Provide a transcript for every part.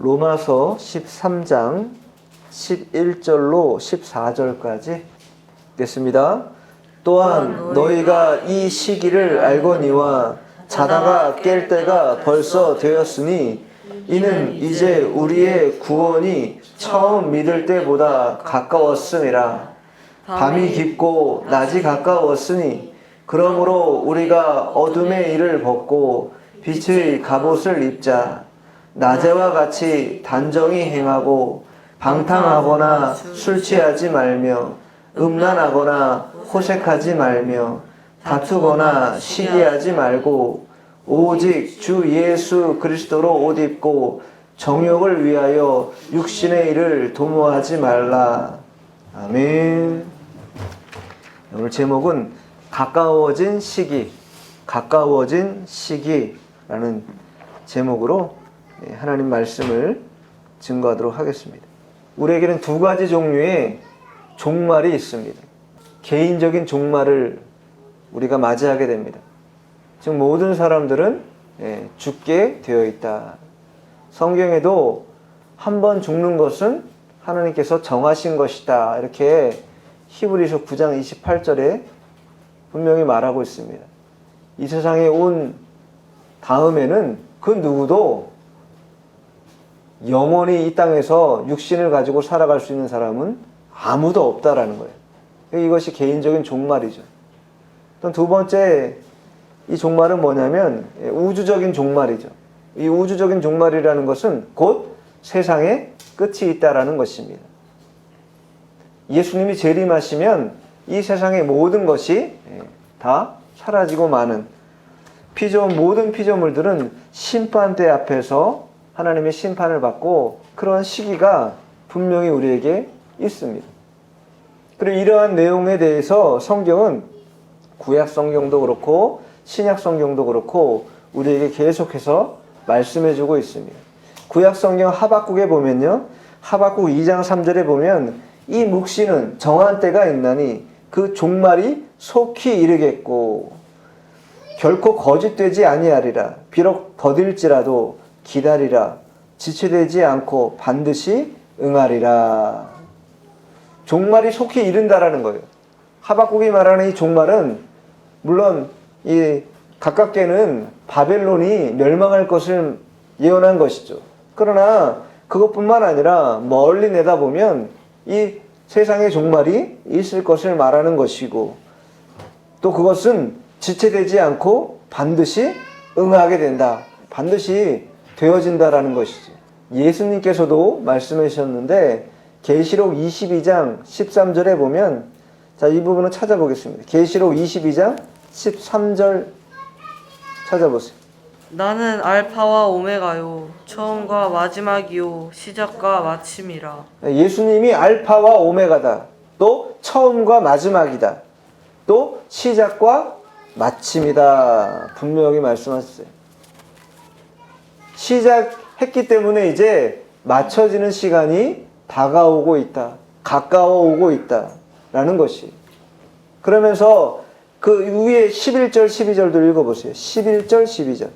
로마서 13장 11절로 14절까지 읽겠습니다. 또한 너희가 이 시기를 알거니와 자다가 깰 때가 벌써 되었으니 이는 이제 우리의 구원이 처음 믿을 때보다 가까웠음이라. 밤이 깊고 낮이 가까웠으니 그러므로 우리가 어둠의 일을 벗고 빛의 갑옷을 입자. 낮에와 같이 단정히 행하고 방탕하거나 술 취하지 말며 음란하거나 호색하지 말며 다투거나 시기하지 말고 오직 주 예수 그리스도로 옷 입고 정욕을 위하여 육신의 일을 도모하지 말라. 아멘. 오늘 제목은 가까워진 시기, 가까워진 시기라는 제목으로 하나님 말씀을 증거하도록 하겠습니다. 우리에게는 두 가지 종류의 종말이 있습니다. 개인적인 종말을 우리가 맞이하게 됩니다. 즉 모든 사람들은 죽게 되어 있다. 성경에도 한 번 죽는 것은 하나님께서 정하신 것이다. 이렇게 히브리서 9장 28절에 분명히 말하고 있습니다. 이 세상에 온 다음에는 그 누구도 영원히 이 땅에서 육신을 가지고 살아갈 수 있는 사람은 아무도 없다라는 거예요. 이것이 개인적인 종말이죠. 또 두 번째 이 종말은 뭐냐면 우주적인 종말이죠. 이 우주적인 종말이라는 것은 곧 세상에 끝이 있다라는 것입니다. 예수님이 재림하시면 이 세상의 모든 것이 다 사라지고 마는 모든 피조물들은 심판대 앞에서 하나님의 심판을 받고 그러한 시기가 분명히 우리에게 있습니다. 그리고 이러한 내용에 대해서 성경은 구약 성경도 그렇고 신약 성경도 그렇고 우리에게 계속해서 말씀해주고 있습니다. 구약 성경 하박국에 보면요, 하박국 2장 3절에 보면 이 묵시는 정한 때가 있나니 그 종말이 속히 이르겠고 결코 거짓되지 아니하리라. 비록 더딜지라도 기다리라. 지체되지 않고 반드시 응하리라. 종말이 속히 이른다라는 거예요. 하박국이 말하는 이 종말은 물론 이 가깝게는 바벨론이 멸망할 것을 예언한 것이죠. 그러나 그것뿐만 아니라 멀리 내다보면 이 세상의 종말이 있을 것을 말하는 것이고 또 그것은 지체되지 않고 반드시 응하게 된다. 반드시 되어진다라는 것이죠. 예수님께서도 말씀해 주셨는데 계시록 22장 13절에 보면 자, 이 부분을 찾아보겠습니다. 계시록 22장 13절 찾아보세요. 나는 알파와 오메가요 처음과 마지막이요 시작과 마침이라. 예수님이 알파와 오메가다. 또 처음과 마지막이다. 또 시작과 마침이다. 분명히 말씀하셨어요. 시작했기 때문에 이제 맞춰지는 시간이 다가오고 있다. 가까워 오고 있다. 라는 것이. 그러면서 그 위에 11절 12절도 읽어보세요. 11절 12절.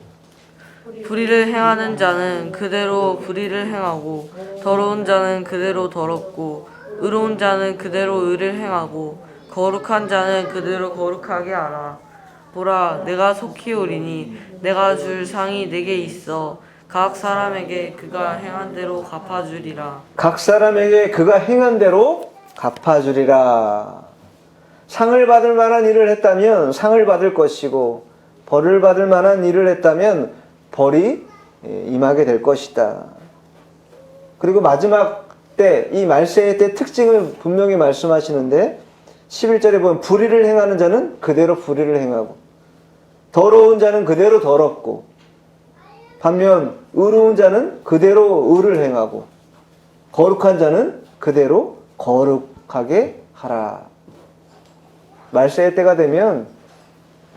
불의를 행하는 자는 그대로 불의를 행하고 더러운 자는 그대로 더럽고 의로운 자는 그대로 의를 행하고 거룩한 자는 그대로 거룩하게 하라. 보라, 내가 속히 오리니 내가 줄 상이 내게 있어 각 사람에게 그가 행한 대로 갚아주리라. 각 사람에게 그가 행한 대로 갚아주리라. 상을 받을 만한 일을 했다면 상을 받을 것이고 벌을 받을 만한 일을 했다면 벌이 임하게 될 것이다. 그리고 마지막 때, 이 말세의 때 특징을 분명히 말씀하시는데 11절에 보면 불의를 행하는 자는 그대로 불의를 행하고 더러운 자는 그대로 더럽고 반면 의로운 자는 그대로 의를 행하고 거룩한 자는 그대로 거룩하게 하라. 말세의 때가 되면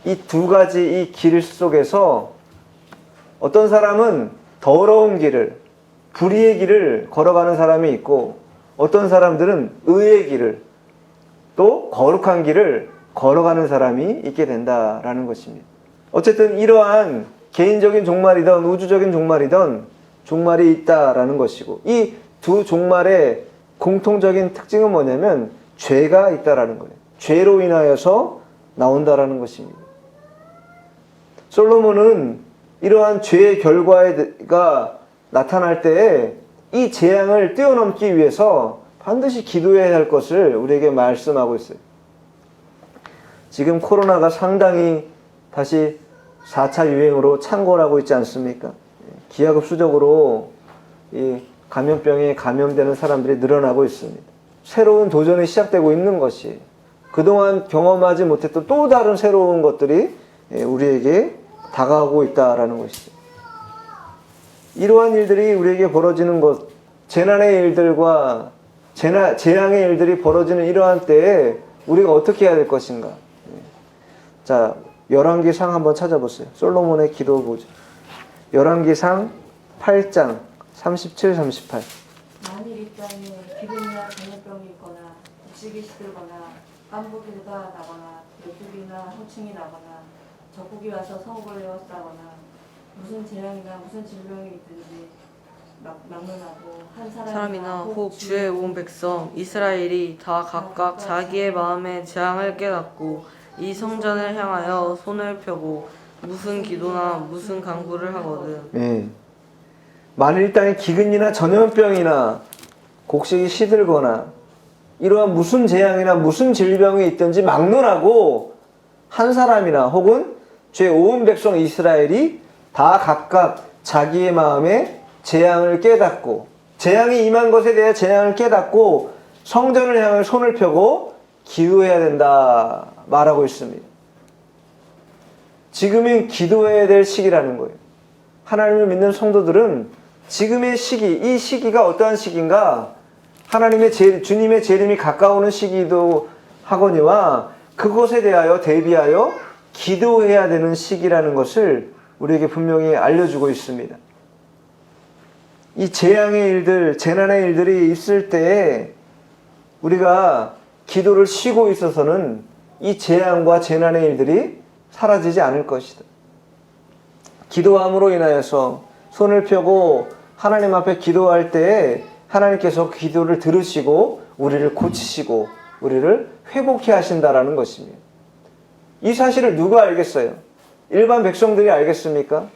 이 두 가지 이 길 속에서 어떤 사람은 더러운 길을, 불의의 길을 걸어가는 사람이 있고 어떤 사람들은 의의 길을, 또 거룩한 길을 걸어가는 사람이 있게 된다라는 것입니다. 어쨌든 이러한 개인적인 종말이든 우주적인 종말이든 종말이 있다라는 것이고, 이 두 종말의 공통적인 특징은 뭐냐면 죄가 있다라는 거예요. 죄로 인하여서 나온다라는 것입니다. 솔로몬은 이러한 죄의 결과가 나타날 때에 이 재앙을 뛰어넘기 위해서 반드시 기도해야 할 것을 우리에게 말씀하고 있어요. 지금 코로나가 상당히 다시 4차 유행으로 창궐하고 있지 않습니까? 기하급수적으로 이 감염병에 감염되는 사람들이 늘어나고 있습니다. 새로운 도전이 시작되고 있는 것이, 그동안 경험하지 못했던 또 다른 새로운 것들이 우리에게 다가오고 있다라는 것이죠. 이러한 일들이 우리에게 벌어지는 것, 재난의 일들과 재앙의 일들이 벌어지는 이러한 때에 우리가 어떻게 해야 될 것인가? 자, 열왕기상 한번 찾아보세요. 솔로몬의 기도 보죠. 열왕기상 8장 37, 38. 만일 이 땅에 기름이나 전염병이 있거나 곡식이 시들거나 깐부기가 나거나 메뚜기나 홍충이 나거나 적국이 와서 성읍을 싸거나 무슨 재앙이나 무슨 질병이 있든지 막론하고 한 사람이나 혹 주에 온 백성 이스라엘이 다 각각 자기의 마음의 재앙을 깨닫고 이 성전을 향하여 손을 펴고 무슨 기도나 무슨 간구를 하거든. 예. 만일 이 땅에 기근이나 전염병이나 곡식이 시들거나 이러한 무슨 재앙이나 무슨 질병이 있든지 막론하고 한 사람이나 혹은 죄 온 백성 이스라엘이 다 각각 자기의 마음에 재앙을 깨닫고, 재앙이 임한 것에 대해 재앙을 깨닫고 성전을 향해 손을 펴고 기도해야 된다 말하고 있습니다. 지금이 기도해야 될 시기라는 거예요. 하나님을 믿는 성도들은 지금의 시기, 이 시기가 어떠한 시기인가? 주님의 재림이 가까우는 시기도 하거니와 그것에 대하여 대비하여 기도해야 되는 시기라는 것을 우리에게 분명히 알려주고 있습니다. 이 재앙의 일들, 재난의 일들이 있을 때에 우리가 기도를 쉬고 있어서는 이 재앙과 재난의 일들이 사라지지 않을 것이다. 기도함으로 인하여서 손을 펴고 하나님 앞에 기도할 때에 하나님께서 기도를 들으시고 우리를 고치시고 우리를 회복해 하신다라는 것입니다. 이 사실을 누가 알겠어요? 일반 백성들이 알겠습니까?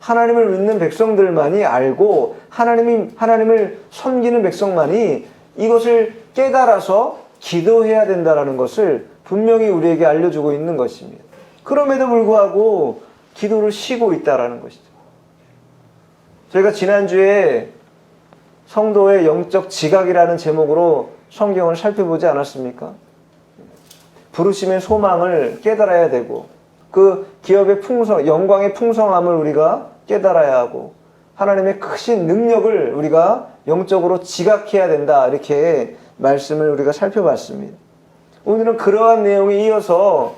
하나님을 믿는 백성들만이 알고 하나님을 섬기는 백성만이 이것을 깨달아서 기도해야 된다라는 것을 분명히 우리에게 알려주고 있는 것입니다. 그럼에도 불구하고 기도를 쉬고 있다라는 것이죠. 저희가 지난주에 성도의 영적 지각이라는 제목으로 성경을 살펴보지 않았습니까? 부르심의 소망을 깨달아야 되고 그 기업의 영광의 풍성함을 우리가 깨달아야 하고 하나님의 크신 능력을 우리가 영적으로 지각해야 된다, 이렇게 말씀을 우리가 살펴봤습니다. 오늘은 그러한 내용에 이어서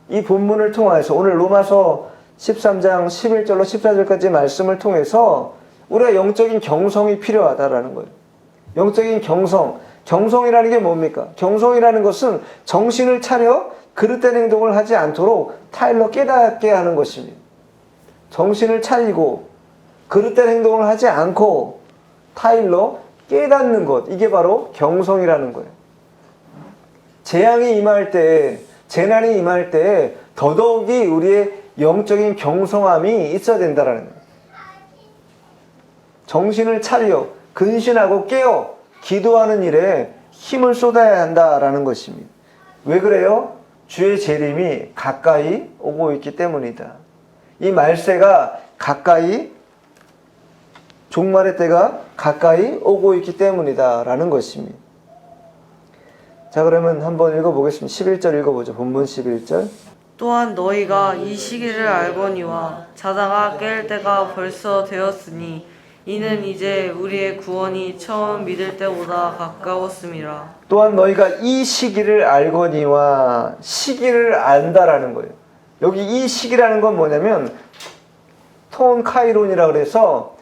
이 본문을 통해서 오늘 로마서 13장 11절로 14절까지 말씀을 통해서 우리가 영적인 경성이 필요하다라는 거예요. 영적인 경성이라는 게 뭡니까? 경성이라는 것은 정신을 차려 그릇된 행동을 하지 않도록 타일러 깨닫게 하는 것입니다. 정신을 차리고 그릇된 행동을 하지 않고 타일러 깨닫는 것, 이게 바로 경성이라는 거예요. 재앙이 임할 때, 재난이 임할 때 더더욱이 우리의 영적인 경성함이 있어야 된다라는 거예요. 정신을 차려 근신하고 깨어 기도하는 일에 힘을 쏟아야 한다라는 것입니다. 왜 그래요? 주의 재림이 가까이 오고 있기 때문이다. 이 말세가 가까이, 종말의 때가 가까이 오고 있기 때문이다라는 것입니다. 자, 그러면 한번 읽어보겠습니다. 11절 읽어보죠. 본문 11절. 또한 너희가 이 시기를 알거니와 자다가 깰 때가 벌써 되었으니 이는 이제 우리의 구원이 처음 믿을 때보다 가까웠음이라. 또한 너희가 이 시기를 알거니와, 시기를 안다라는 거예요. 여기 이 시기라는 건 뭐냐면 톤 카이론이라고 그래서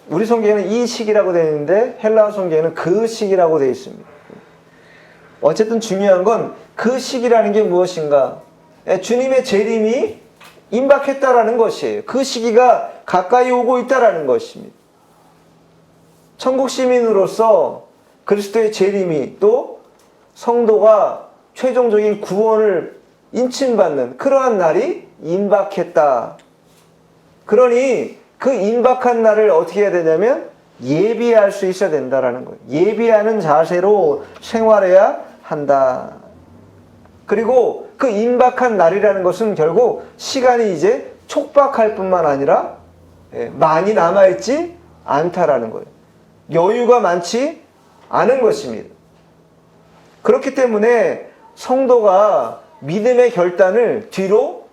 우리 성경에는 이 시기라고 되어 있는데 헬라어 성경에는 그 시기라고 되어 있습니다. 어쨌든 중요한 건 그 시기라는 게 무엇인가? 주님의 재림이 임박했다라는 것이에요. 그 시기가 가까이 오고 있다라는 것입니다. 천국 시민으로서 그리스도의 재림이 또 성도가 최종적인 구원을 인침받는 그러한 날이 임박했다. 그러니 그 임박한 날을 어떻게 해야 되냐면 예비할 수 있어야 된다라는 거예요. 예비하는 자세로 생활해야 한다. 그리고 그 임박한 날이라는 것은 결국 시간이 이제 촉박할 뿐만 아니라 많이 남아있지 않다라는 거예요. 여유가 많지 않은 것입니다. 그렇기 때문에 성도가 믿음의 결단을 뒤로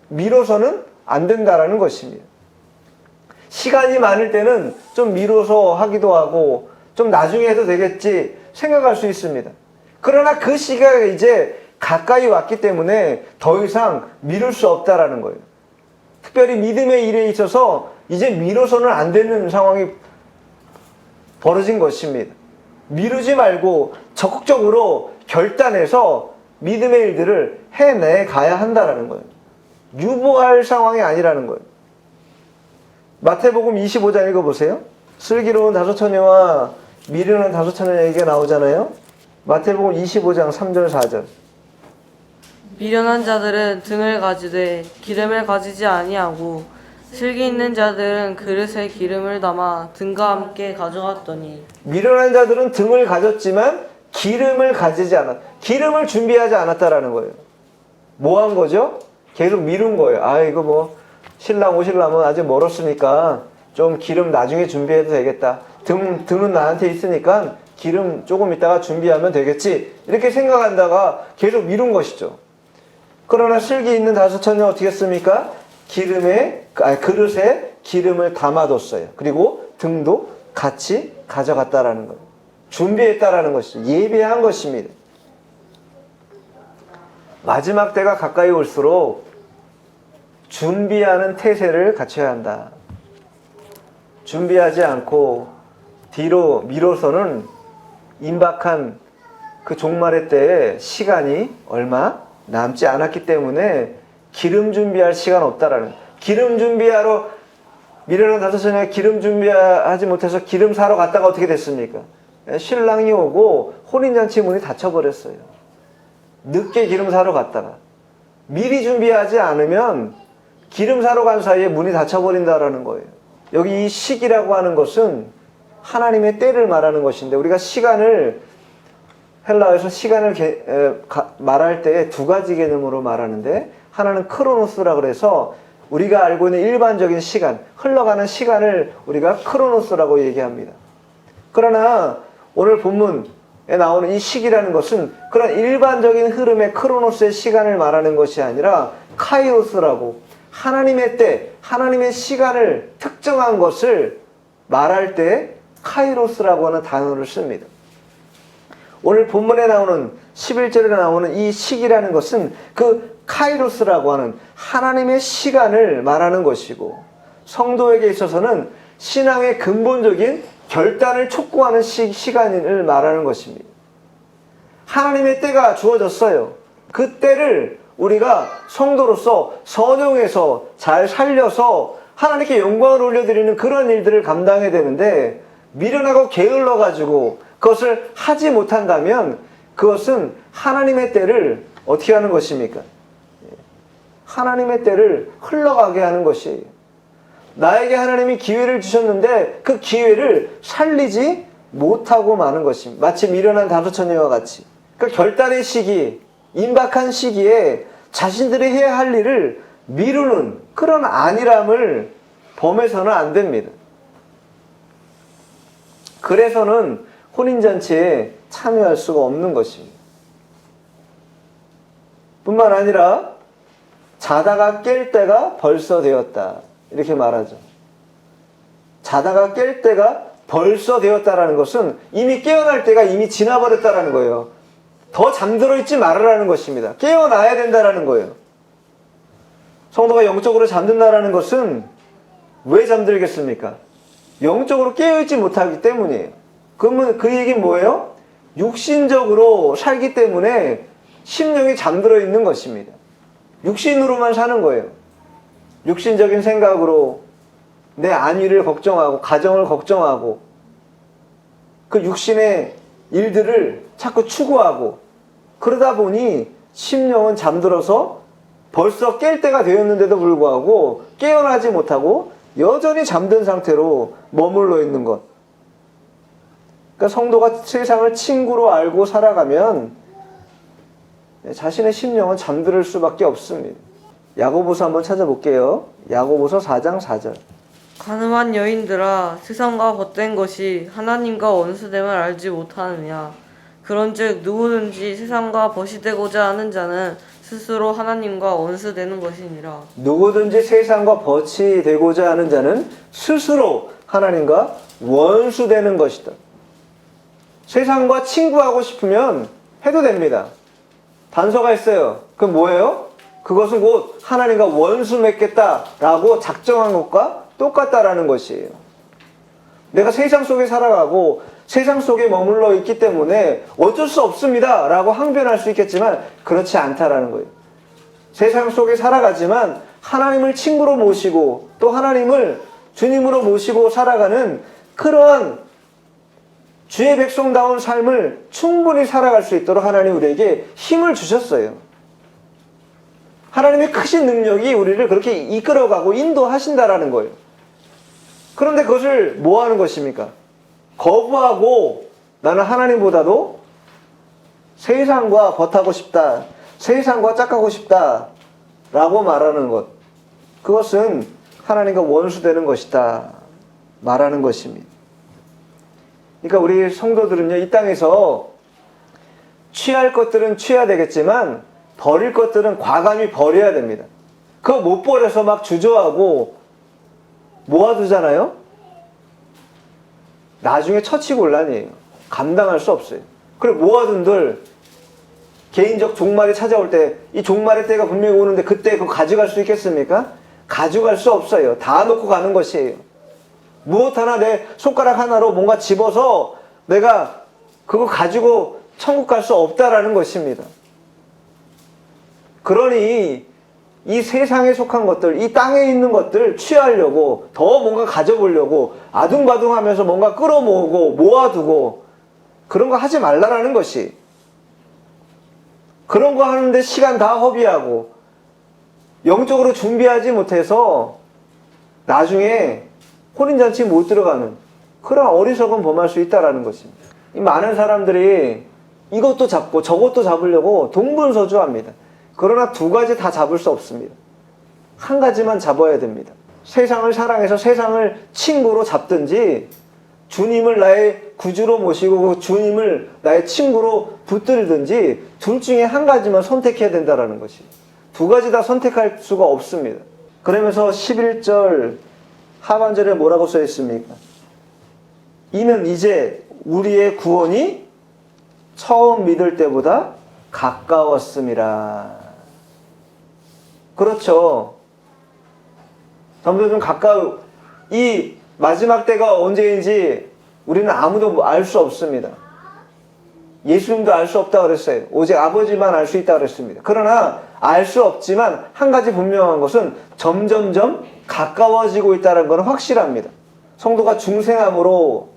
미뤄서는 안 된다라는 것입니다. 시간이 많을 때는 좀 미뤄서 하기도 하고 좀 나중에 해도 되겠지 생각할 수 있습니다. 그러나 그 시기가 이제 가까이 왔기 때문에 더 이상 미룰 수 없다라는 거예요. 특별히 믿음의 일에 있어서 이제 미뤄서는 안 되는 상황이 벌어진 것입니다. 미루지 말고 적극적으로 결단해서 믿음의 일들을 해내 가야 한다라는 거예요. 유보할 상황이 아니라는 거예요. 마태복음 25장 읽어보세요. 슬기로운 다섯 처녀와 미련한 다섯 처녀 얘기가 나오잖아요. 마태복음 25장 3절 4절. 미련한 자들은 등을 가지되 기름을 가지지 아니하고 슬기 있는 자들은 그릇에 기름을 담아 등과 함께 가져갔더니 미련한 자들은 등을 가졌지만 기름을 가지지 않았. 기름을 준비하지 않았다라는 거예요. 뭐 한 거죠? 계속 미룬 거예요. 아, 이거 뭐 신랑 오시려면 아직 멀었으니까 좀 기름 나중에 준비해도 되겠다. 등은 나한테 있으니까 기름 조금 있다가 준비하면 되겠지. 이렇게 생각한다가 계속 미룬 것이죠. 그러나 슬기 있는 다섯 처녀는 어떻게 했습니까? 그릇에 기름을 담아뒀어요. 그리고 등도 같이 가져갔다라는 거예요. 준비했다라는 것이죠. 예비한 것입니다. 마지막 때가 가까이 올수록 준비하는 태세를 갖춰야 한다. 준비하지 않고 뒤로 미뤄서는 임박한 그 종말의 때에 시간이 얼마 남지 않았기 때문에 기름 준비할 시간 없다라는 거예요. 기름 준비하러 미련한 다섯 처녀가 기름 준비하지 못해서 기름 사러 갔다가 어떻게 됐습니까? 신랑이 오고 혼인잔치 문이 닫혀버렸어요. 늦게 기름 사러 갔다가 미리 준비하지 않으면 기름 사러 간 사이에 문이 닫혀버린다라는 거예요. 여기 이 시기라고 하는 것은 하나님의 때를 말하는 것인데 우리가 시간을 헬라어에서 시간을 말할 때 두 가지 개념으로 말하는데 하나는 크로노스라 그래서 우리가 알고 있는 일반적인 시간, 흘러가는 시간을 우리가 크로노스라고 얘기합니다. 그러나 오늘 본문에 나오는 이 시기라는 것은 그런 일반적인 흐름의 크로노스의 시간을 말하는 것이 아니라 카이로스라고 하나님의 때, 하나님의 시간을 특정한 것을 말할 때 카이로스라고 하는 단어를 씁니다. 오늘 본문에 나오는 11절에 나오는 이 시기라는 것은 그 카이로스라고 하는 하나님의 시간을 말하는 것이고 성도에게 있어서는 신앙의 근본적인 결단을 촉구하는 시간을 말하는 것입니다. 하나님의 때가 주어졌어요. 그 때를 우리가 성도로서 선용해서 잘 살려서 하나님께 영광을 올려드리는 그런 일들을 감당해야 되는데 미련하고 게을러가지고 그것을 하지 못한다면 그것은 하나님의 때를 어떻게 하는 것입니까? 하나님의 때를 흘러가게 하는 것이에요. 나에게 하나님이 기회를 주셨는데 그 기회를 살리지 못하고 마는 것입니다. 마치 미련한 다섯 처녀와 같이. 그 결단의 시기, 임박한 시기에 자신들이 해야 할 일을 미루는 그런 안일함을 범해서는 안 됩니다. 그래서는 혼인잔치에 참여할 수가 없는 것입니다. 뿐만 아니라 자다가 깰 때가 벌써 되었다. 이렇게 말하죠. 자다가 깰 때가 벌써 되었다라는 것은 이미 깨어날 때가 이미 지나버렸다라는 거예요. 더 잠들어 있지 말아라는 것입니다. 깨어나야 된다라는 거예요. 성도가 영적으로 잠든다라는 것은 왜 잠들겠습니까? 영적으로 깨어있지 못하기 때문이에요. 그러면 그 얘기는 뭐예요? 육신적으로 살기 때문에 심령이 잠들어 있는 것입니다. 육신으로만 사는 거예요. 육신적인 생각으로 내 안위를 걱정하고 가정을 걱정하고 그 육신의 일들을 자꾸 추구하고 그러다 보니 심령은 잠들어서 벌써 깰 때가 되었는데도 불구하고 깨어나지 못하고 여전히 잠든 상태로 머물러 있는 것. 그러니까 성도가 세상을 친구로 알고 살아가면 자신의 심령은 잠들 수밖에 없습니다. 야고보서 한번 찾아볼게요. 야고보서 4장 4절. 가늠한 여인들아, 세상과 벗된 것이 하나님과 원수됨을 알지 못하느냐. 그런즉 누구든지 세상과 벗이 되고자 하는 자는 스스로 하나님과 원수되는 것이니라. 누구든지 세상과 벗이 되고자 하는 자는 스스로 하나님과 원수되는 것이다. 세상과 친구하고 싶으면 해도 됩니다. 단서가 있어요. 그건 뭐예요? 그것은 곧 하나님과 원수 맺겠다라고 작정한 것과 똑같다라는 것이에요. 내가 세상 속에 살아가고 세상 속에 머물러 있기 때문에 어쩔 수 없습니다 라고 항변할 수 있겠지만 그렇지 않다라는 거예요. 세상 속에 살아가지만 하나님을 친구로 모시고 또 하나님을 주님으로 모시고 살아가는 그러한 주의 백성다운 삶을 충분히 살아갈 수 있도록 하나님 우리에게 힘을 주셨어요. 하나님의 크신 능력이 우리를 그렇게 이끌어가고 인도하신다라는 거예요. 그런데 그것을 뭐 하는 것입니까? 거부하고 나는 하나님보다도 세상과 벗하고 싶다, 세상과 짝하고 싶다 라고 말하는 것, 그것은 하나님과 원수되는 것이다 말하는 것입니다. 그러니까 우리 성도들은요, 이 땅에서 취할 것들은 취해야 되겠지만 버릴 것들은 과감히 버려야 됩니다. 그거 못 버려서 막 주저하고 모아두잖아요? 나중에 처치곤란이에요. 감당할 수 없어요. 그리고 모아둔들 개인적 종말이 찾아올 때 이 종말의 때가 분명히 오는데 그때 그거 가져갈 수 있겠습니까? 가져갈 수 없어요. 다 놓고 가는 것이에요. 무엇 하나 내 손가락 하나로 뭔가 집어서 내가 그거 가지고 천국 갈 수 없다라는 것입니다. 그러니 이 세상에 속한 것들, 이 땅에 있는 것들 취하려고 더 뭔가 가져보려고 아둥바둥하면서 뭔가 끌어모으고 모아두고 그런 거 하지 말라라는 것이, 그런 거 하는데 시간 다 허비하고 영적으로 준비하지 못해서 나중에 혼인잔치 못 들어가는 그런 어리석은 범할 수 있다라는 것입니다. 이 많은 사람들이 이것도 잡고 저것도 잡으려고 동분서주합니다. 그러나 두 가지 다 잡을 수 없습니다. 한 가지만 잡아야 됩니다. 세상을 사랑해서 세상을 친구로 잡든지 주님을 나의 구주로 모시고 주님을 나의 친구로 붙들든지 둘 중에 한 가지만 선택해야 된다는 것이, 두 가지 다 선택할 수가 없습니다. 그러면서 11절 하반절에 뭐라고 써 있습니까? 이는 이제 우리의 구원이 처음 믿을 때보다 가까웠음이라. 그렇죠. 점점 가까워. 이 마지막 때가 언제인지 우리는 아무도 알 수 없습니다. 예수님도 알 수 없다 그랬어요. 오직 아버지만 알 수 있다 그랬습니다. 그러나 알 수 없지만 한 가지 분명한 것은 점점점 가까워지고 있다는 것은 확실합니다. 성도가 중생함으로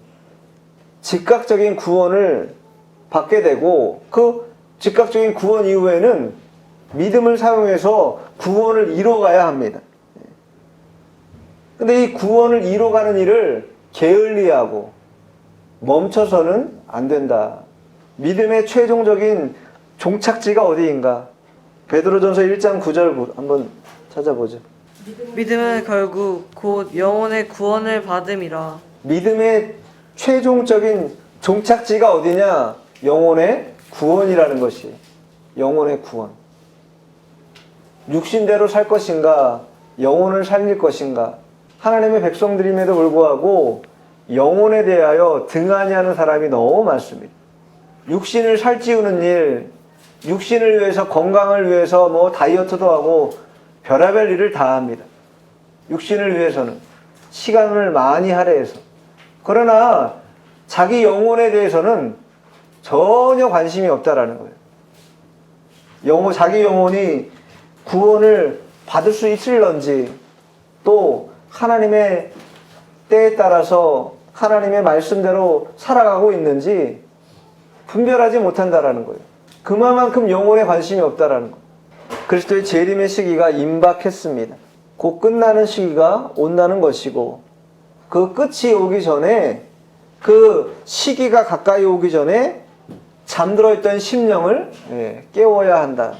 즉각적인 구원을 받게 되고 그 즉각적인 구원 이후에는 믿음을 사용해서 구원을 이뤄가야 합니다. 근데 이 구원을 이뤄가는 일을 게을리하고 멈춰서는 안 된다. 믿음의 최종적인 종착지가 어디인가? 베드로전서 1장 9절 한번 찾아보죠. 믿음은 결국 곧 영혼의 구원을 받음이라. 믿음의 최종적인 종착지가 어디냐? 영혼의 구원이라는 것이. 영혼의 구원. 육신대로 살 것인가? 영혼을 살릴 것인가? 하나님의 백성들임에도 불구하고 영혼에 대하여 등한히 하는 사람이 너무 많습니다. 육신을 살찌우는 일, 육신을 위해서, 건강을 위해서 뭐 다이어트도 하고 별의별 일을 다 합니다. 육신을 위해서는 시간을 많이 할애해서. 그러나 자기 영혼에 대해서는 전혀 관심이 없다라는 거예요. 자기 영혼이 구원을 받을 수 있을런지, 또 하나님의 때에 따라서 하나님의 말씀대로 살아가고 있는지 분별하지 못한다라는 거예요. 그만큼 영혼에 관심이 없다라는 거예요. 그리스도의 재림의 시기가 임박했습니다. 곧 끝나는 시기가 온다는 것이고, 그 끝이 오기 전에, 그 시기가 가까이 오기 전에 잠들어 있던 심령을 깨워야 한다.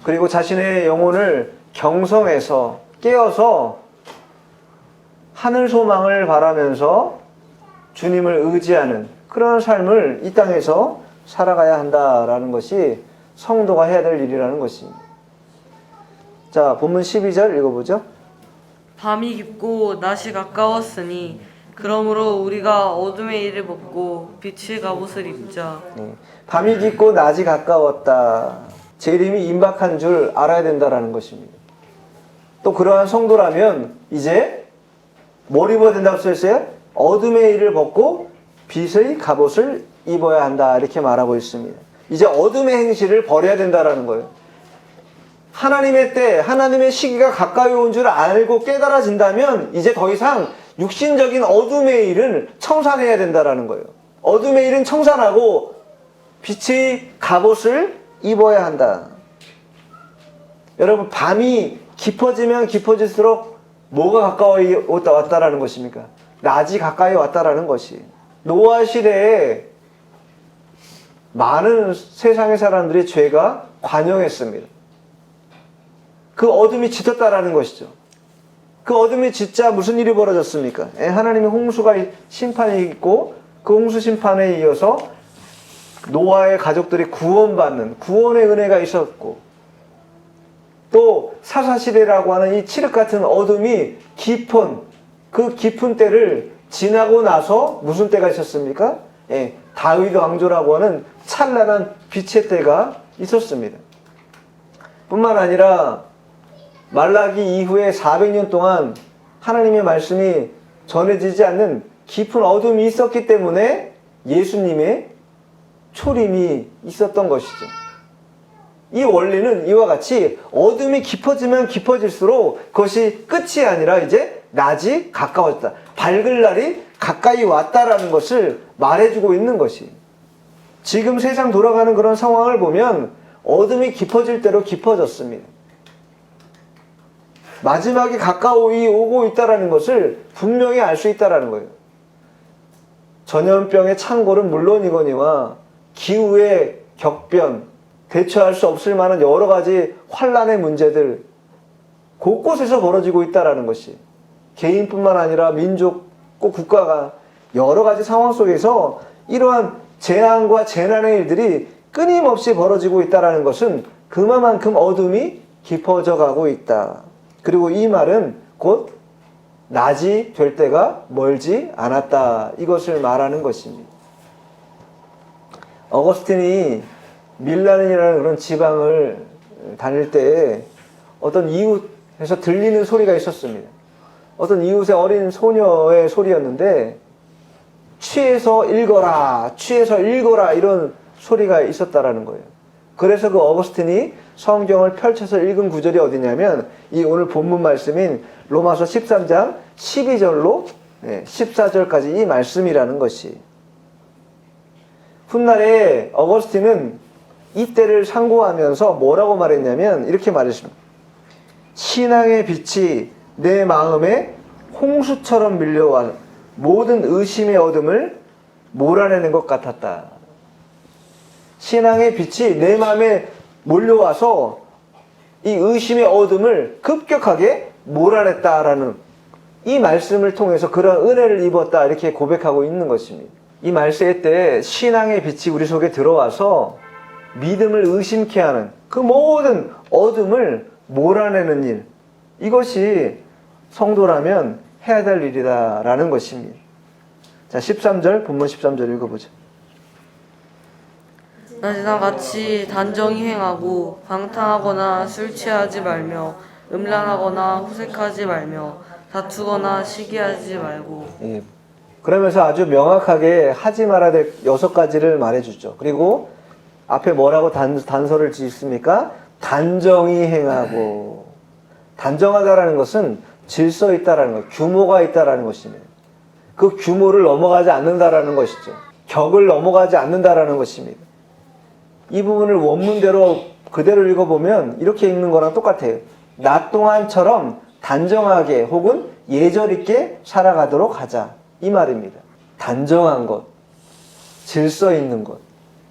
그리고 자신의 영혼을 경성해서 깨어서 하늘 소망을 바라면서 주님을 의지하는 그런 삶을 이 땅에서 살아가야 한다라는 것이 성도가 해야 될 일이라는 것입니다. 자, 본문 12절 읽어보죠. 밤이 깊고 낮이 가까웠으니 그러므로 우리가 어둠의 일을 벗고 빛의 갑옷을 입자. 밤이 깊고 낮이 가까웠다. 재림이 임박한 줄 알아야 된다라는 것입니다. 또 그러한 성도라면 이제 뭘 입어야 된다고 써있어요? 어둠의 일을 벗고 빛의 갑옷을 입어야 한다, 이렇게 말하고 있습니다. 이제 어둠의 행실을 버려야 된다라는 거예요. 하나님의 때, 하나님의 시기가 가까이 온 줄 알고 깨달아진다면 이제 더 이상 육신적인 어둠의 일은 청산해야 된다라는 거예요. 어둠의 일은 청산하고 빛의 갑옷을 입어야 한다. 여러분, 밤이 깊어지면 깊어질수록 뭐가 가까이 왔다라는 것입니까? 낮이 가까이 왔다라는 것이. 노아 시대에 많은 세상의 사람들이 죄가 관영했습니다. 그 어둠이 짙었다라는 것이죠. 그 어둠이 짙자 무슨 일이 벌어졌습니까? 하나님의 홍수가 심판이 있고, 그 홍수 심판에 이어서 노아의 가족들이 구원받는 구원의 은혜가 있었고, 또 사사시대라고 하는 이 칠흑 같은 어둠이 깊은, 그 깊은 때를 지나고 나서 무슨 때가 있었습니까? 다윗 왕조라고 하는 찬란한 빛의 때가 있었습니다. 뿐만 아니라 말라기 이후에 400년 동안 하나님의 말씀이 전해지지 않는 깊은 어둠이 있었기 때문에 예수님의 초림이 있었던 것이죠. 이 원리는 이와 같이 어둠이 깊어지면 깊어질수록 그것이 끝이 아니라 이제 낮이 가까워졌다. 밝을 날이 가까이 왔다라는 것을 말해주고 있는 것이. 지금 세상 돌아가는 그런 상황을 보면 어둠이 깊어질 대로 깊어졌습니다. 마지막이 가까이 오고 있다는 것을 분명히 알 수 있다는 거예요. 전염병의 창궐은 물론이거니와 기후의 격변, 대처할 수 없을 만한 여러 가지 환란의 문제들 곳곳에서 벌어지고 있다는 것이, 개인뿐만 아니라 민족과 국가가 여러 가지 상황 속에서 이러한 재앙과 재난의 일들이 끊임없이 벌어지고 있다는 것은 그만큼 어둠이 깊어져 가고 있다. 그리고 이 말은 곧 낮이 될 때가 멀지 않았다, 이것을 말하는 것입니다. 어거스틴이 밀란이라는 그런 지방을 다닐 때 어떤 이웃에서 들리는 소리가 있었습니다. 어떤 이웃의 어린 소녀의 소리였는데 취해서 읽어라, 취해서 읽어라, 이런 소리가 있었다라는 거예요. 그래서 그 어거스틴이 성경을 펼쳐서 읽은 구절이 어디냐면 이 오늘 본문 말씀인 로마서 13장 12절로 14절까지 이 말씀이라는 것이. 훗날에 어거스틴은 이 때를 상고하면서 뭐라고 말했냐면 이렇게 말했습니다. 신앙의 빛이 내 마음에 홍수처럼 밀려와 모든 의심의 어둠을 몰아내는 것 같았다. 신앙의 빛이 내 마음에 몰려와서 이 의심의 어둠을 급격하게 몰아냈다라는 이 말씀을 통해서 그런 은혜를 입었다, 이렇게 고백하고 있는 것입니다. 이 말세 때 신앙의 빛이 우리 속에 들어와서 믿음을 의심케 하는 그 모든 어둠을 몰아내는 일, 이것이 성도라면 해야 될 일이다라는 것입니다. 자, 13절, 본문 13절 읽어보죠. 낮이나 같이 단정히 행하고 방탕하거나 술 취하지 말며 음란하거나 호색하지 말며 다투거나 시기하지 말고. 그러면서 아주 명확하게 하지 말아야 될 6가지를 말해주죠. 그리고 앞에 뭐라고 단서를 짓습니까? 단정히 행하고. 단정하다라는 것은 질서 있다라는 것, 규모가 있다라는 것이네요. 그 규모를 넘어가지 않는다라는 것이죠. 격을 넘어가지 않는다라는 것입니다. 이 부분을 원문대로 그대로 읽어보면 이렇게 읽는 거랑 똑같아요. 낮 동안처럼 단정하게 혹은 예절 있게 살아가도록 하자. 이 말입니다. 단정한 것, 질서 있는 것,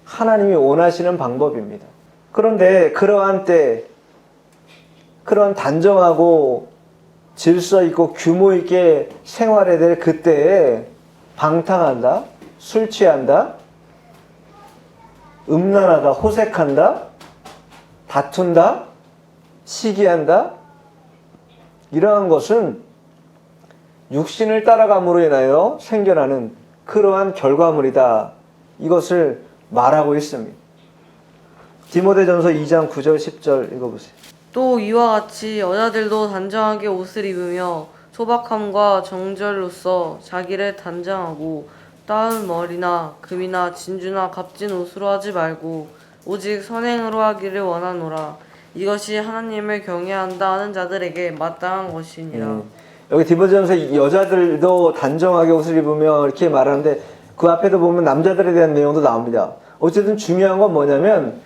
하나님이 원하시는 방법입니다. 그런데 그러한 때, 그런 단정하고 질서 있고 규모 있게 생활해야 될 그때에 방탕한다, 술 취한다, 음란하다, 호색한다, 다툰다, 시기한다, 이러한 것은 육신을 따라감으로 인하여 생겨나는 그러한 결과물이다. 이것을 말하고 있습니다. 디모데전서 2장 9절 10절 읽어보세요. 또 이와 같이 여자들도 단정하게 옷을 입으며 소박함과 정절로서 자기를 단정하고 따은 머리나 금이나 진주나 값진 옷으로 하지 말고 오직 선행으로 하기를 원하노라. 이것이 하나님을 경외한다 하는 자들에게 마땅한 것이니라. 여기 디모데전서 여자들도 단정하게 옷을 입으며 이렇게 말하는데 그 앞에도 보면 남자들에 대한 내용도 나옵니다. 어쨌든 중요한 건 뭐냐면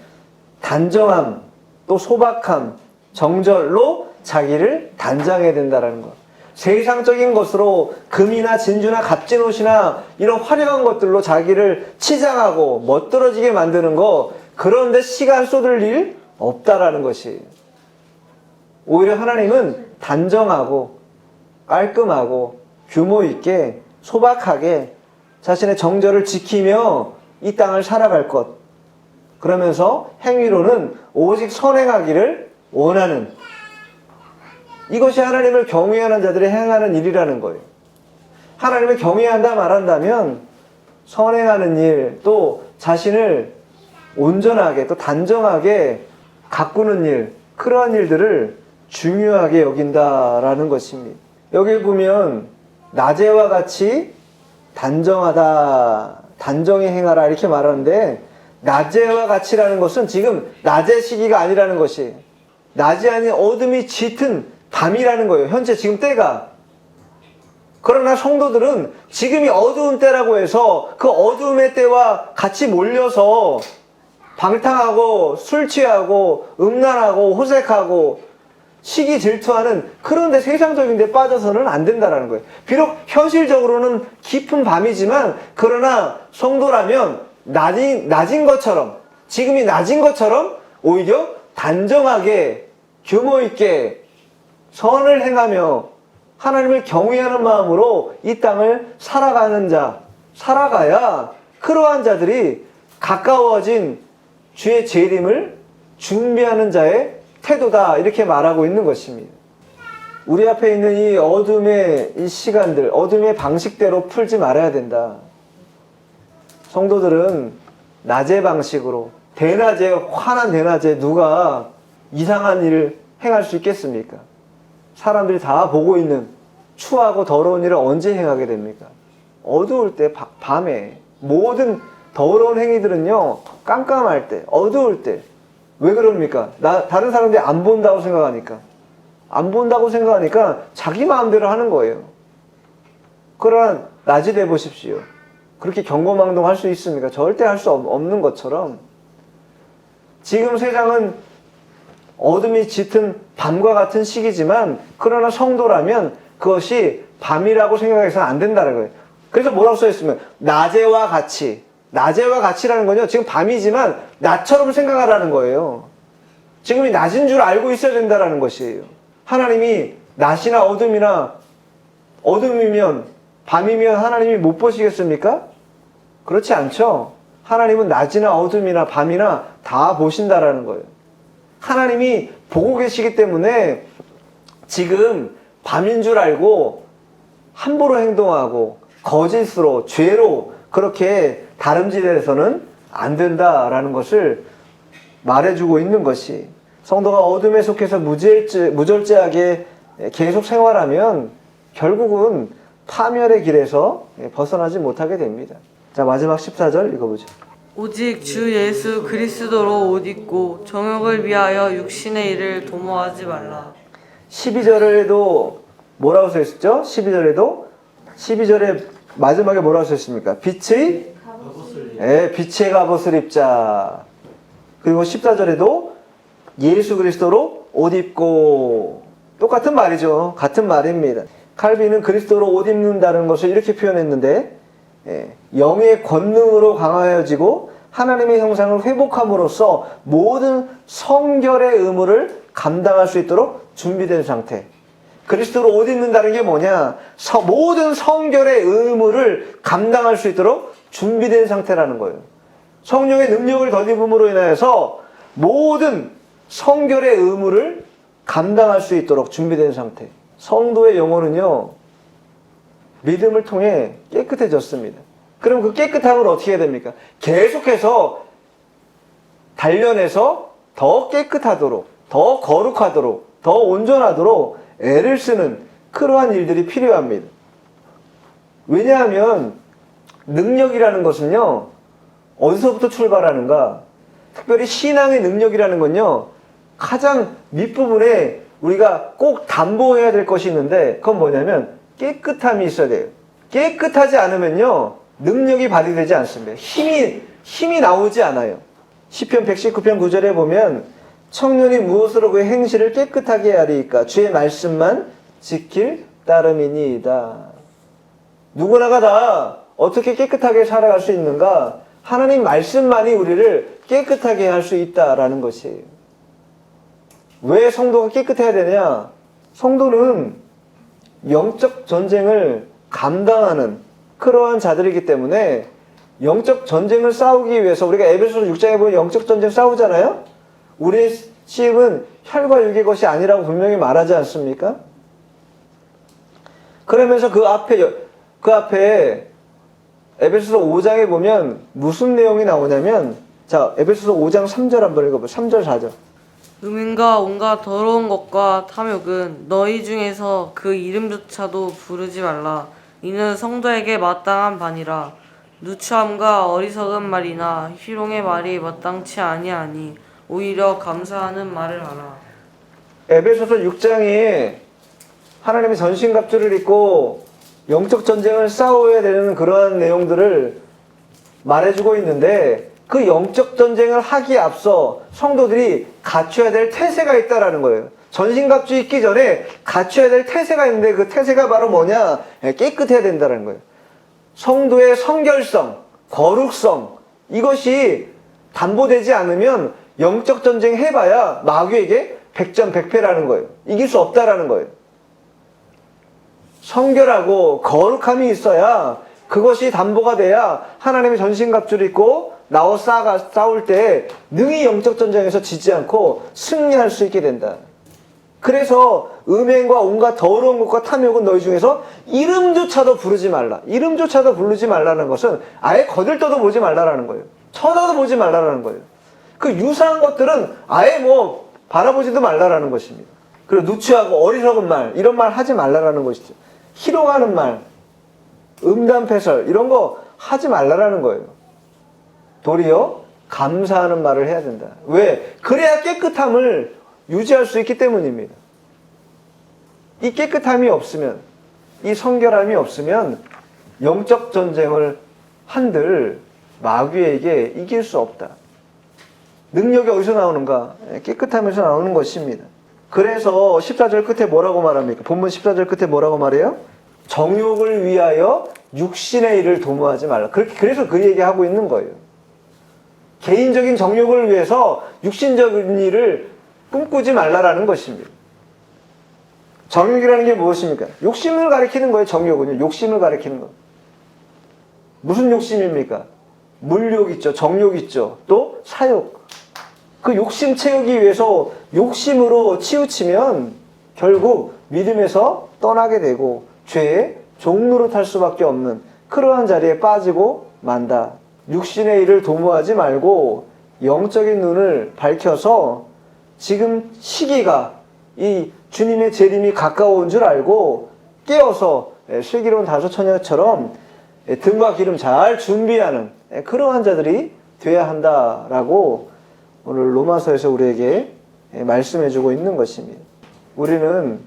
단정함, 또 소박함, 정절로 자기를 단장해야 된다는 것. 세상적인 것으로 금이나 진주나 값진 옷이나 이런 화려한 것들로 자기를 치장하고 멋들어지게 만드는 거, 그런데 시간 쏟을 일 없다라는 것이. 오히려 하나님은 단정하고 깔끔하고 규모 있게 소박하게 자신의 정절을 지키며 이 땅을 살아갈 것. 그러면서 행위로는 오직 선행하기를 원하는, 이것이 하나님을 경외하는 자들이 행하는 일이라는 거예요. 하나님을 경외한다 말한다면 선행하는 일, 또 자신을 온전하게 또 단정하게 가꾸는 일, 그러한 일들을 중요하게 여긴다라는 것입니다. 여기 보면 낮에와 같이 단정하다, 단정히 행하라 이렇게 말하는데, 낮에와 같이라는 것은 지금 낮의 시기가 아니라는 것이, 낮이 아닌 어둠이 짙은 밤이라는 거예요. 현재 지금 때가. 그러나 성도들은 지금이 어두운 때라고 해서 그 어둠의 때와 같이 몰려서 방탕하고 술 취하고 음란하고 호색하고 시기 질투하는 그런 데 세상적인 데 빠져서는 안 된다는 거예요. 비록 현실적으로는 깊은 밤이지만, 그러나 성도라면 낮인 것처럼, 지금이 낮인 것처럼 오히려 단정하게 규모 있게 선을 행하며 하나님을 경외하는 마음으로 이 땅을 살아가는 자, 살아가야 그러한 자들이 가까워진 주의 재림을 준비하는 자의 태도다, 이렇게 말하고 있는 것입니다. 우리 앞에 있는 이 어둠의 이 시간들, 어둠의 방식대로 풀지 말아야 된다. 성도들은 낮의 방식으로, 대낮에, 환한 대낮에 누가 이상한 일을 행할 수 있겠습니까? 사람들이 다 보고 있는 추하고 더러운 일을 언제 행하게 됩니까? 어두울 때, 밤에. 모든 더러운 행위들은요, 깜깜할 때, 어두울 때. 왜 그럽니까? 다른 사람들이 안 본다고 생각하니까. 안 본다고 생각하니까 자기 마음대로 하는 거예요. 그러나 낮이 돼 보십시오. 그렇게 경고망동할 수 있습니까? 절대 할 수 없는 것처럼 지금 세상은 어둠이 짙은 밤과 같은 시기지만, 그러나 성도라면 그것이 밤이라고 생각해서는 안 된다는 거예요. 그래서 뭐라고 써있으면 낮에와 같이, 낮에와 같이라는 건요, 지금 밤이지만 낮처럼 생각하라는 거예요. 지금이 낮인 줄 알고 있어야 된다는 것이에요. 하나님이 낮이나 어둠이면 밤이면 하나님이 못 보시겠습니까? 그렇지 않죠. 하나님은 낮이나 어둠이나 밤이나 다 보신다라는 거예요. 하나님이 보고 계시기 때문에 지금 밤인 줄 알고 함부로 행동하고 거짓으로, 죄로 그렇게 다름질해서는 안 된다라는 것을 말해주고 있는 것이, 성도가 어둠에 속해서 무절제하게 계속 생활하면 결국은 파멸의 길에서 벗어나지 못하게 됩니다. 자, 마지막 14절 읽어보죠. 오직 주 예수 그리스도로 옷 입고 정욕을 위하여 육신의 일을 도모하지 말라. 12절에도 뭐라고 써 있었죠? 12절에 마지막에 뭐라고 써 있습니까? 빛의 빛의 갑옷을 입자. 그리고 14절에도 예수 그리스도로 옷 입고. 똑같은 말이죠. 같은 말입니다. 칼빈은 그리스도로 옷 입는다는 것을 이렇게 표현했는데, 영의 권능으로 강하여지고 하나님의 형상을 회복함으로써 모든 성결의 의무를 감당할 수 있도록 준비된 상태. 그리스도로 옷 입는다는 게 뭐냐? 모든 성결의 의무를 감당할 수 있도록 준비된 상태라는 거예요. 성령의 능력을 덧입음으로 인하여서 모든 성결의 의무를 감당할 수 있도록 준비된 상태. 성도의 영혼은요, 믿음을 통해 깨끗해졌습니다. 그럼 그 깨끗함을 어떻게 해야 됩니까? 계속해서 단련해서 더 깨끗하도록, 더 거룩하도록, 더 온전하도록 애를 쓰는 그러한 일들이 필요합니다. 왜냐하면 능력이라는 것은요, 어디서부터 출발하는가? 특별히 신앙의 능력이라는 건요, 가장 밑부분에 우리가 꼭 담보해야 될 것이 있는데, 그건 뭐냐면 깨끗함이 있어야 돼요. 깨끗하지 않으면요, 능력이 발휘되지 않습니다. 힘이 나오지 않아요. 시편 119편 9절에 보면 청년이 무엇으로 그의 행실을 깨끗하게 하리이까? 주의 말씀만 지킬 따름이니이다. 누구나가 다 어떻게 깨끗하게 살아갈 수 있는가? 하나님 말씀만이 우리를 깨끗하게 할 수 있다라는 것이에요. 왜 성도가 깨끗해야 되냐? 성도는 영적 전쟁을 감당하는 그러한 자들이기 때문에 영적 전쟁을 싸우기 위해서 우리가 에베소서 6장에 보면 영적 전쟁 싸우잖아요? 우리의 시험은 혈과 육의 것이 아니라고 분명히 말하지 않습니까? 그러면서 그 앞에 에베소서 5장에 보면 무슨 내용이 나오냐면, 자, 에베소서 5장 3절 한번 읽어봐요. 3절 4절. 음행과 온갖 더러운 것과 탐욕은 너희 중에서 그 이름조차도 부르지 말라. 이는 성도에게 마땅한 반이라. 누추함과 어리석은 말이나 희롱의 말이 마땅치 아니하니 오히려 감사하는 말을 하라. 에베소서 6장에 하나님의 전신갑주를 입고 영적 전쟁을 싸워야 되는 그러한 내용들을 말해주고 있는데, 그 영적 전쟁을 하기에 앞서 성도들이 갖춰야 될 태세가 있다라는 거예요. 전신갑주 입기 전에 갖춰야 될 태세가 있는데, 그 태세가 바로 뭐냐? 깨끗해야 된다는 거예요. 성도의 성결성, 거룩성, 이것이 담보되지 않으면 영적 전쟁 해봐야 마귀에게 100전 100패라는 거예요. 이길 수 없다라는 거예요. 성결하고 거룩함이 있어야, 그것이 담보가 돼야 하나님의 전신갑주를 입고 나와 싸울 때 능히 영적 전쟁에서 지지 않고 승리할 수 있게 된다. 그래서 음행과 온갖 더러운 것과 탐욕은 너희 중에서 이름조차도 부르지 말라. 이름조차도 부르지 말라는 것은 아예 거들떠도 보지 말라라는 거예요. 쳐다도 보지 말라라는 거예요. 그 유사한 것들은 아예 바라보지도 말라라는 것입니다. 그리고 누추하고 어리석은 말, 이런 말 하지 말라라는 것이죠. 희롱하는 말, 음담패설, 이런 거 하지 말라라는 거예요. 도리어 감사하는 말을 해야 된다. 왜? 그래야 깨끗함을 유지할 수 있기 때문입니다. 이 깨끗함이 없으면, 이 성결함이 없으면 영적 전쟁을 한들 마귀에게 이길 수 없다. 능력이 어디서 나오는가? 깨끗함에서 나오는 것입니다. 그래서 14절 끝에 뭐라고 말합니까? 본문 14절 끝에 뭐라고 말해요? 정욕을 위하여 육신의 일을 도모하지 말라. 그래서 그 얘기하고 있는 거예요. 개인적인 정욕을 위해서 육신적인 일을 꿈꾸지 말라라는 것입니다. 정욕이라는 게 무엇입니까? 욕심을 가리키는 거예요. 정욕은요. 욕심을 가리키는 거. 무슨 욕심입니까? 물욕 있죠. 정욕 있죠. 또 사욕. 그 욕심 채우기 위해서 욕심으로 치우치면 결국 믿음에서 떠나게 되고 죄의 종노릇할 수밖에 없는 그러한 자리에 빠지고 만다. 육신의 일을 도모하지 말고 영적인 눈을 밝혀서 지금 시기가 이 주님의 재림이 가까운 줄 알고 깨어서 슬기로운 다소처녀처럼 등과 기름 잘 준비하는 그러한 자들이 되어야 한다라고 오늘 로마서에서 우리에게 말씀해주고 있는 것입니다. 우리는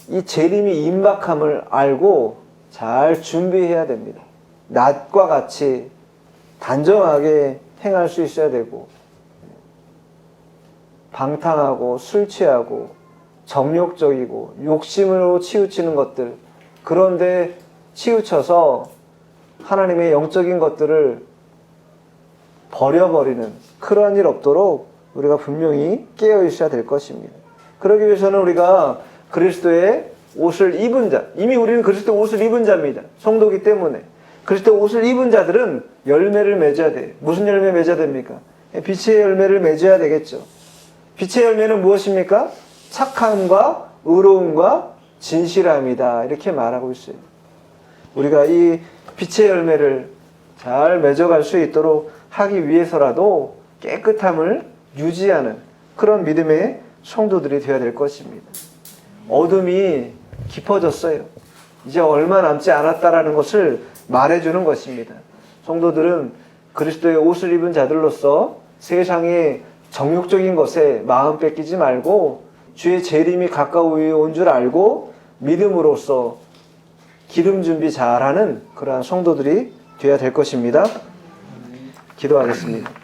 이 재림이 임박함을 알고 잘 준비해야 됩니다. 낮과 같이 단정하게 행할 수 있어야 되고, 방탕하고 술 취하고 정욕적이고 욕심으로 치우치는 것들, 그런데 치우쳐서 하나님의 영적인 것들을 버려버리는 그러한 일 없도록 우리가 분명히 깨어 있어야 될 것입니다. 그러기 위해서는 우리가 그리스도의 옷을 입은 자, 이미 우리는 그리스도 옷을 입은 자입니다. 성도기 때문에. 그리스도 옷을 입은 자들은 열매를 맺어야 돼요. 무슨 열매 맺어야 됩니까? 빛의 열매를 맺어야 되겠죠. 빛의 열매는 무엇입니까? 착함과 의로움과 진실함이다, 이렇게 말하고 있어요. 우리가 이 빛의 열매를 잘 맺어갈 수 있도록 하기 위해서라도 깨끗함을 유지하는 그런 믿음의 성도들이 되어야 될 것입니다. 어둠이 깊어졌어요. 이제 얼마 남지 않았다라는 것을 말해주는 것입니다. 성도들은 그리스도의 옷을 입은 자들로서 세상의 정욕적인 것에 마음 뺏기지 말고 주의 재림이 가까이 온 줄 알고 믿음으로써 기름 준비 잘하는 그러한 성도들이 되어야 될 것입니다. 기도하겠습니다.